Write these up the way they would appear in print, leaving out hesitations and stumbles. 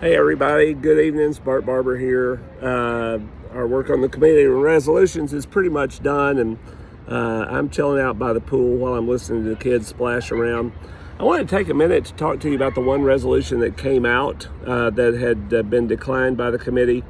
Hey everybody, good evening. It's Bart Barber here. Our work on the committee on resolutions is pretty much done, and I'm chilling out by the pool while I'm listening to the kids splash around. I want to take a minute to talk to you about the one resolution that came out that had been declined by the committee.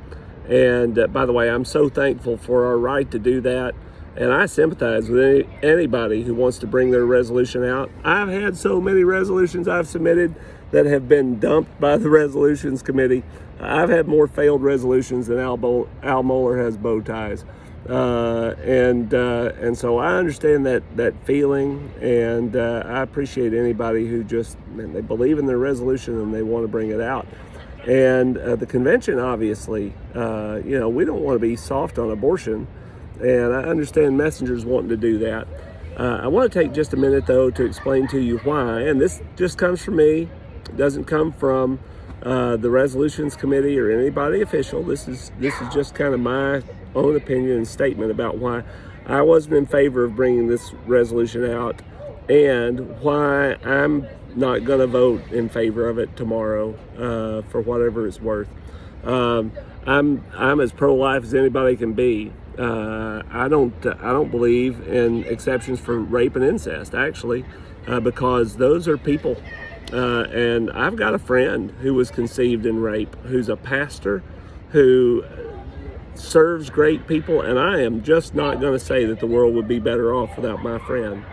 And by the way, I'm so thankful for our right to do that. And I sympathize with anybody who wants to bring their resolution out. I've had so many resolutions I've submitted that have been dumped by the resolutions committee. I've had more failed resolutions than Al Mohler has bow ties. And so I understand that feeling, and I appreciate anybody who they believe in their resolution and they want to bring it out. And the convention, obviously, we don't want to be soft on abortion, and I understand messengers wanting to do that. I want to take just a minute, though, to explain to you why, and this just comes from me. It doesn't come from the resolutions committee or anybody official. This is just kind of my own opinion and statement about why I wasn't in favor of bringing this resolution out, and why I'm not going to vote in favor of it tomorrow for whatever it's worth. I'm as pro-life as anybody can be. I don't believe in exceptions for rape and incest, actually, because those are people. And I've got a friend who was conceived in rape, who's a pastor, who serves great people, and I am just not going to say that the world would be better off without my friend.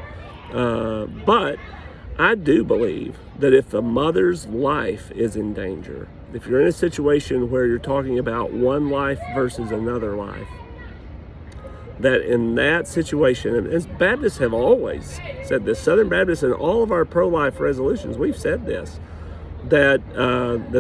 But I do believe that if a mother's life is in danger, if you're in a situation where you're talking about one life versus another life, that in that situation, and as Baptists have always said this, Southern Baptists and all of our pro-life resolutions, we've said this, that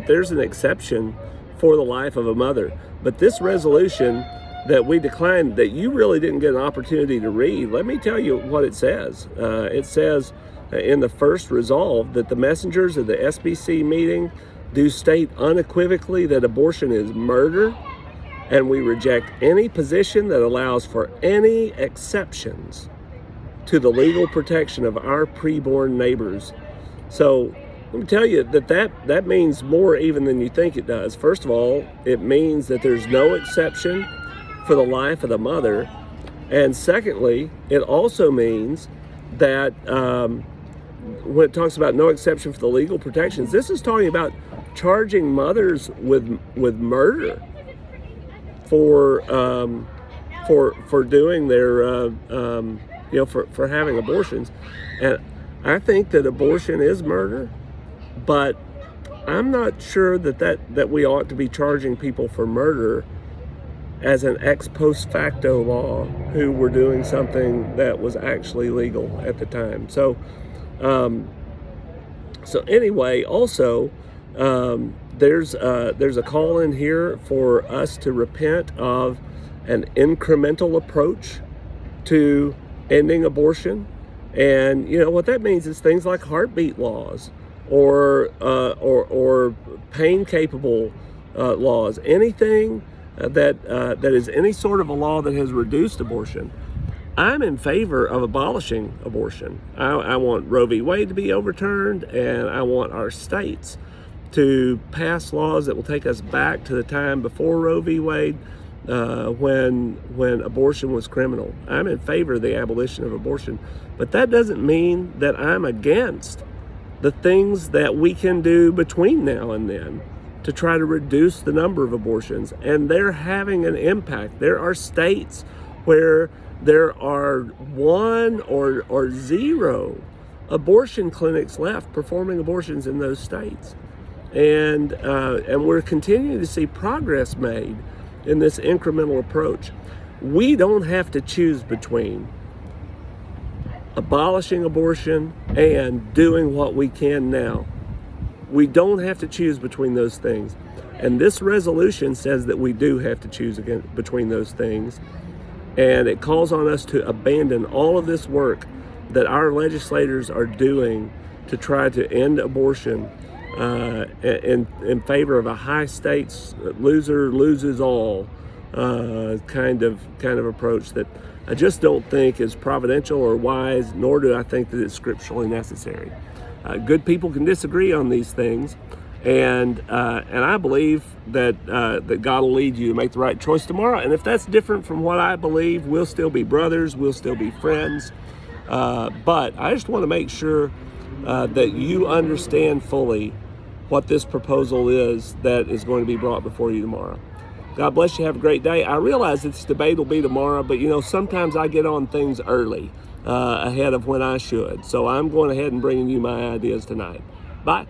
there's an exception for the life of a mother. But this resolution that we declined, that you really didn't get an opportunity to read, let me tell you what it says. It says in the first resolve that the messengers of the SBC meeting do state unequivocally that abortion is murder, and we reject any position that allows for any exceptions to the legal protection of our preborn neighbors. So let me tell you that means more even than you think it does. First of all, it means that there's no exception for the life of the mother. And secondly, it also means that when it talks about no exception for the legal protections, this is talking about charging mothers with murder for doing their for having abortions. And I think that abortion is murder, but I'm not sure that we ought to be charging people for murder as an ex post facto law who were doing something that was actually legal at the time. So anyway, also there's a call in here for us to repent of an incremental approach to ending abortion. And what that means is things like heartbeat laws or pain capable laws, anything that is any sort of a law that has reduced abortion. I'm in favor of abolishing abortion. I want Roe v. Wade to be overturned, and I want our states to pass laws that will take us back to the time before Roe v. Wade, when abortion was criminal. I'm in favor of the abolition of abortion, but that doesn't mean that I'm against the things that we can do between now and then to try to reduce the number of abortions, and they're having an impact. There are states where there are 1 or 0 abortion clinics left performing abortions in those states. And we're continuing to see progress made in this incremental approach. We don't have to choose between abolishing abortion and doing what we can now. We don't have to choose between those things. And this resolution says that we do have to choose between those things. And it calls on us to abandon all of this work that our legislators are doing to try to end abortion in favor of a high stakes loser loses all kind of approach that I just don't think is providential or wise, nor do I think that it's scripturally necessary. Good people can disagree on these things, And I believe that that God will lead you to make the right choice tomorrow. And if that's different from what I believe, we'll still be brothers, we'll still be friends. But I just want to make sure that you understand fully what this proposal is that is going to be brought before you tomorrow. God bless you. Have a great day. I realize this debate will be tomorrow, but sometimes I get on things early ahead of when I should. So I'm going ahead and bringing you my ideas tonight. Bye.